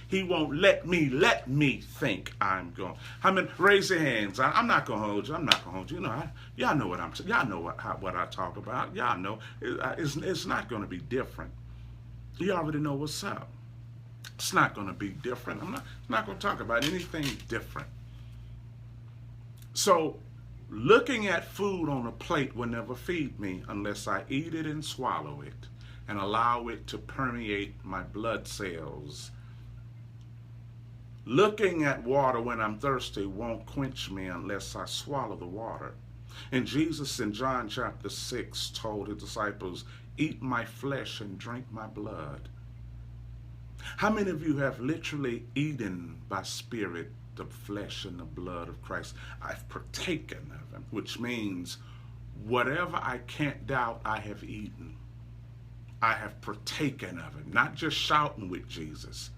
He won't let me think I'm going. I mean, raise your hands. I'm not going to hold you. I'm not going to hold you. You know, y'all know what I'm saying. Y'all know what I talk about. Y'all know it's not going to be different. You already know what's up. It's not going to be different. I'm not going to talk about anything different. So, looking at food on a plate will never feed me unless I eat it and swallow it and allow it to permeate my blood cells. Looking at water when I'm thirsty won't quench me unless I swallow the water. And Jesus in John chapter 6 told his disciples, eat my flesh and drink my blood. How many of you have literally eaten by spirit the flesh and the blood of Christ? I've partaken of him, which means whatever I can't doubt, I have eaten. I have partaken of him, not just shouting with Jesus,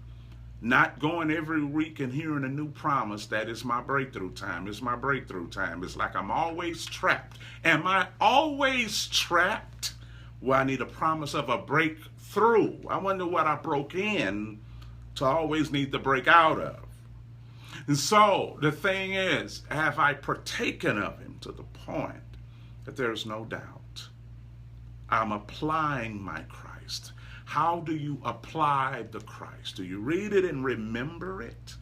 not going every week and hearing a new promise that is my breakthrough time. It's my breakthrough time. It's like I'm always trapped. Am I always trapped? Well, I need a promise of a breakthrough. I wonder what I broke in to always need to break out of. And so the thing is, have I partaken of him to the point that there's no doubt? I'm applying my Christ. How do you apply the Christ? Do you read it and remember it?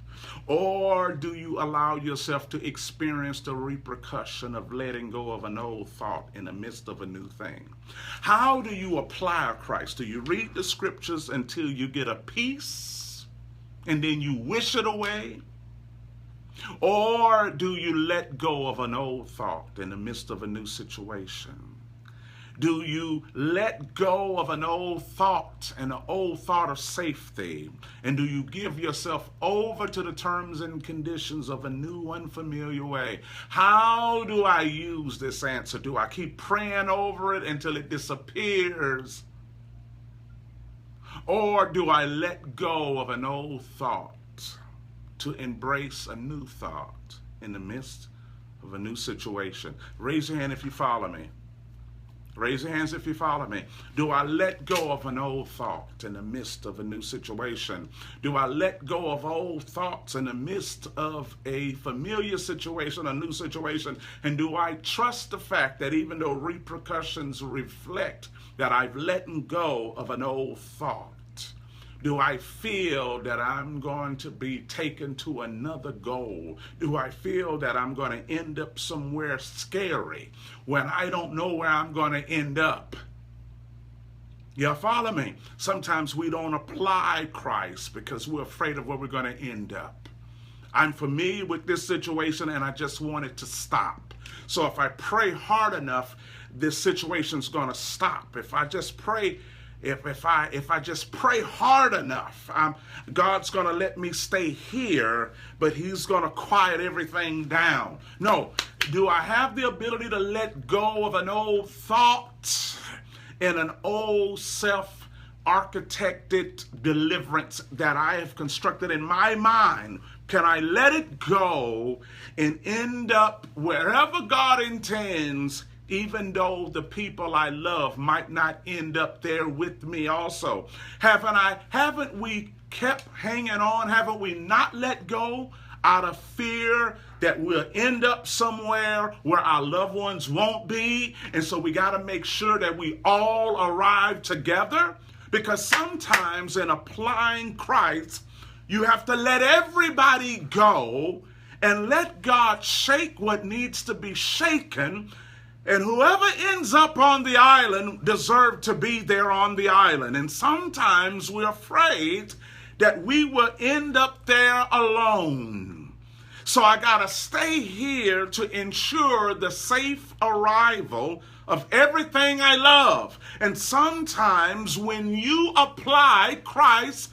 Or do you allow yourself to experience the repercussion of letting go of an old thought in the midst of a new thing? How do you apply Christ? Do you read the scriptures until you get a peace and then you wish it away? Or do you let go of an old thought in the midst of a new situation? Do you let go of an old thought and an old thought of safety? And do you give yourself over to the terms and conditions of a new, unfamiliar way? How do I use this answer? Do I keep praying over it until it disappears? Or do I let go of an old thought to embrace a new thought in the midst of a new situation? Raise your hand if you follow me. Raise your hands if you follow me. Do I let go of an old thought in the midst of a new situation? Do I let go of old thoughts in the midst of a familiar situation, a new situation? And do I trust the fact that even though repercussions reflect that I've let go of an old thought, do I feel that I'm going to be taken to another goal? Do I feel that I'm going to end up somewhere scary when I don't know where I'm going to end up? You follow me? Sometimes we don't apply Christ because we're afraid of where we're going to end up. I'm familiar with this situation and I just want it to stop. So if I pray hard enough, this situation's going to stop. If I just pray If I just pray hard enough, God's going to let me stay here, but he's going to quiet everything down. No, do I have the ability to let go of an old thought and an old self-architected deliverance that I have constructed in my mind? Can I let it go and end up wherever God intends, even though the people I love might not end up there with me also? Haven't we kept hanging on? Haven't we not let go out of fear that we'll end up somewhere where our loved ones won't be? And so we got to make sure that we all arrive together, because sometimes in applying Christ, you have to let everybody go and let God shake what needs to be shaken. And whoever ends up on the island deserves to be there on the island. And sometimes we're afraid that we will end up there alone. So I got to stay here to ensure the safe arrival of everything I love. And sometimes when you apply Christ,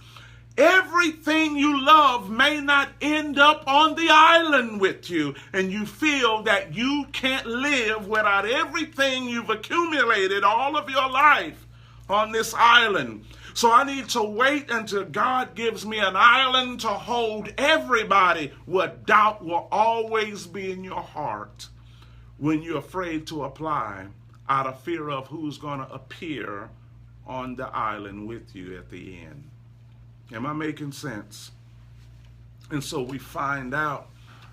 everything you love may not end up on the island with you, and you feel that you can't live without everything you've accumulated all of your life on this island. So I need to wait until God gives me an island to hold everybody. What doubt will always be in your heart when you're afraid to apply out of fear of who's going to appear on the island with you at the end. Am I making sense? And so we find out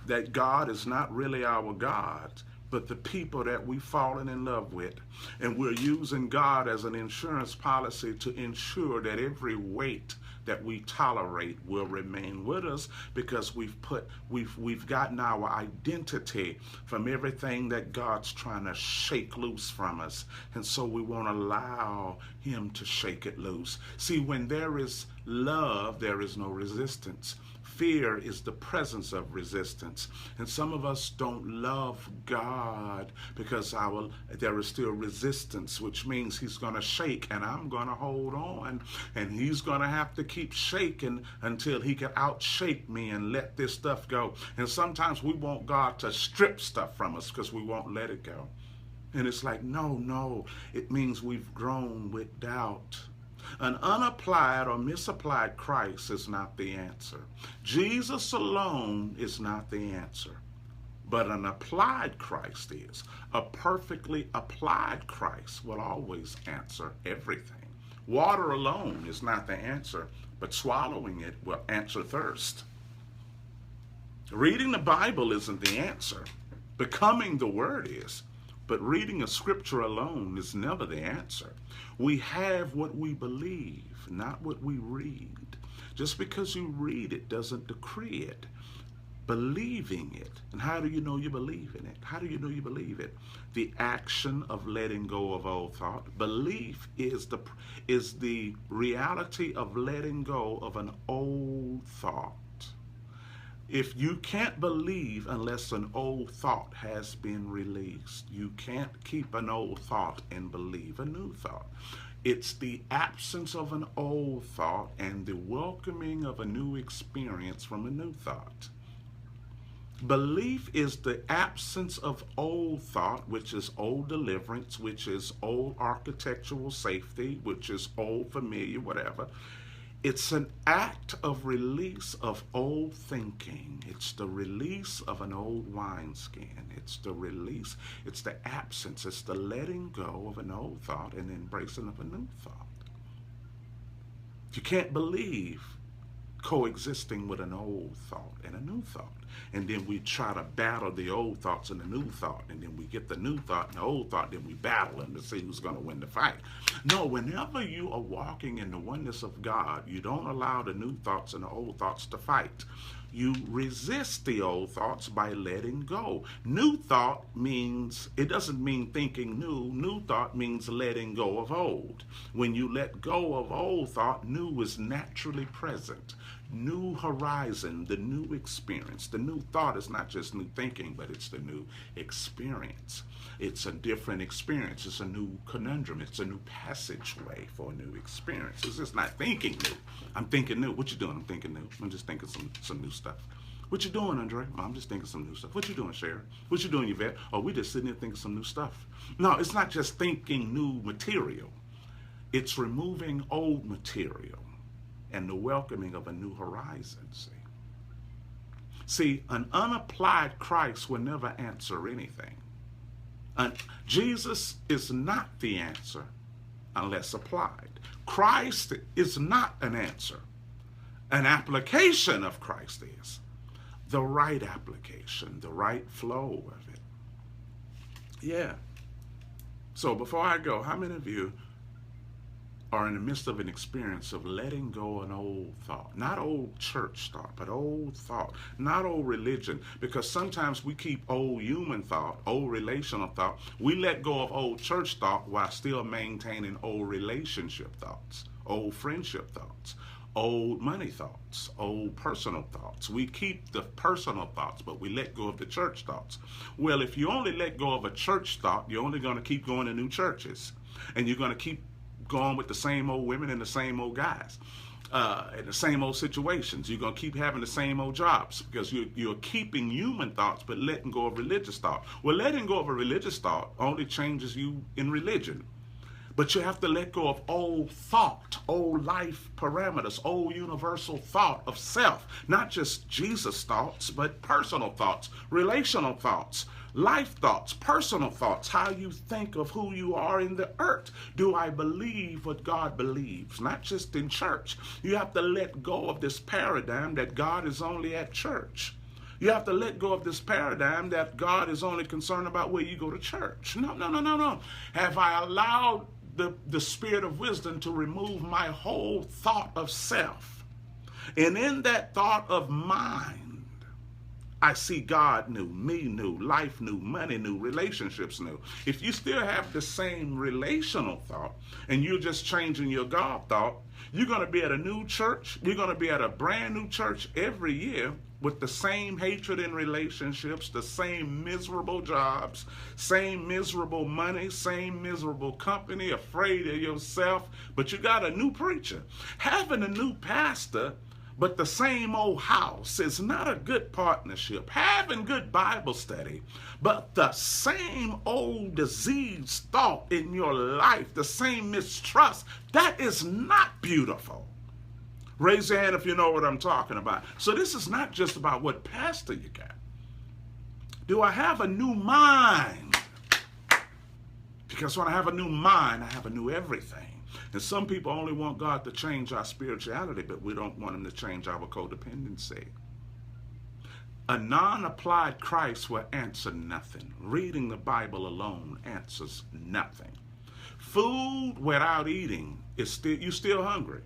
that God is not really our God, but the people that we've fallen in love with. And we're using God as an insurance policy to ensure that every weight that we tolerate will remain with us, because we've gotten our identity from everything that God's trying to shake loose from us. And so we won't allow him to shake it loose. See, when there is love, there is no resistance. Fear is the presence of resistance. And some of us don't love God because there is still resistance, which means he's going to shake and I'm going to hold on. And he's going to have to keep shaking until he can outshake me and let this stuff go. And sometimes we want God to strip stuff from us because we won't let it go. And it's like, no, it means we've grown with doubt. An unapplied or misapplied Christ is not the answer. Jesus alone is not the answer. But an applied Christ is. A perfectly applied Christ will always answer everything. Water alone is not the answer, but swallowing it will answer thirst. Reading the Bible isn't the answer. Becoming the Word is. But reading a scripture alone is never the answer. We have what we believe, not what we read. Just because you read it doesn't decree it. Believing it. And how do you know you believe in it? How do you know you believe it? The action of letting go of old thought. Belief is the reality of letting go of an old thought. If you can't believe unless an old thought has been released, you can't keep an old thought and believe a new thought. It's the absence of an old thought and the welcoming of a new experience from a new thought. Belief is the absence of old thought, which is old deliverance, which is old architectural safety, which is old familiar, whatever. It's an act of release of old thinking. It's the release of an old wineskin. It's the release. It's the absence. It's the letting go of an old thought and embracing of a new thought. You can't believe coexisting with an old thought and a new thought. And then we try to battle the old thoughts and the new thought. And then we get the new thought and the old thought. Then we battle them to see who's going to win the fight. No, whenever you are walking in the oneness of God, you don't allow the new thoughts and the old thoughts to fight. You resist the old thoughts by letting go. New thought means, it doesn't mean thinking new. New thought means letting go of old. When you let go of old thought, new is naturally present. New horizon, the new experience. The new thought is not just new thinking, but it's the new experience. It's a different experience. It's a new conundrum. It's a new passageway for a new experience. It's just not thinking new. I'm thinking new. What you doing? I'm thinking new. I'm just thinking some new stuff. What you doing, Andre? I'm just thinking some new stuff. What you doing, Sharon? What you doing, Yvette? Oh, we just sitting here thinking some new stuff. No, it's not just thinking new material. It's removing old material and the welcoming of a new horizon, See, an unapplied Christ will never answer anything. Jesus is not the answer unless applied. Christ is not an answer. An application of Christ is. The right application, the right flow of it. Yeah. So before I go, how many of you are in the midst of an experience of letting go an old thought? Not old church thought, but old thought. Not old religion. Because sometimes we keep old human thought, old relational thought. We let go of old church thought while still maintaining old relationship thoughts, old friendship thoughts, old money thoughts, old personal thoughts. We keep the personal thoughts, but we let go of the church thoughts. Well, if you only let go of a church thought, you're only going to keep going to new churches. And you're going to keep going with the same old women and the same old guys, and the same old situations. You're going to keep having the same old jobs because you're keeping human thoughts but letting go of religious thought. Well, letting go of a religious thought only changes you in religion. But you have to let go of old thought, old life parameters, old universal thought of self. Not just Jesus thoughts, but personal thoughts, relational thoughts, Life thoughts, personal thoughts, how you think of who you are in the earth. Do I believe what God believes? Not just in church. You have to let go of this paradigm that God is only at church. You have to let go of this paradigm that God is only concerned about where you go to church. No, no, no, no, no. Have I allowed the spirit of wisdom to remove my whole thought of self? And in that thought of mind, I see God new, me new, life new, money new, relationships new. If you still have the same relational thought and you're just changing your God thought, you're going to be at a new church. You're going to be at a brand new church every year with the same hatred in relationships, the same miserable jobs, same miserable money, same miserable company, afraid of yourself. But you got a new preacher. Having a new pastor but the same old house is not a good partnership. Having good Bible study, but the same old diseased thought in your life, the same mistrust, that is not beautiful. Raise your hand if you know what I'm talking about. So this is not just about what pastor you got. Do I have a new mind? Because when I have a new mind, I have a new everything. And some people only want God to change our spirituality, but we don't want him to change our codependency. A non-applied Christ will answer nothing. Reading the Bible alone answers nothing. Food without eating is you're still hungry.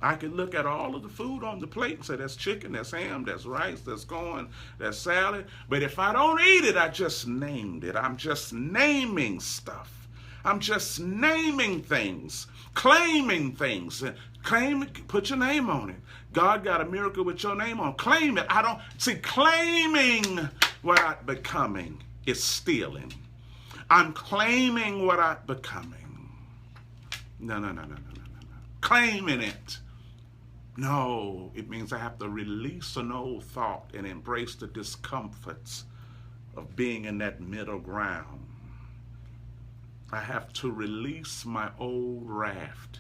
I can look at all of the food on the plate and say, that's chicken, that's ham, that's rice, that's corn, that's salad. But if I don't eat it, I just named it. I'm just naming stuff. I'm just naming things, claiming things. Claim it, put your name on it. God got a miracle with your name on. Claim it. Claiming what I'm becoming is stealing. I'm claiming what I'm becoming. No. Claiming it. No, it means I have to release an old thought and embrace the discomforts of being in that middle ground. I have to release my old raft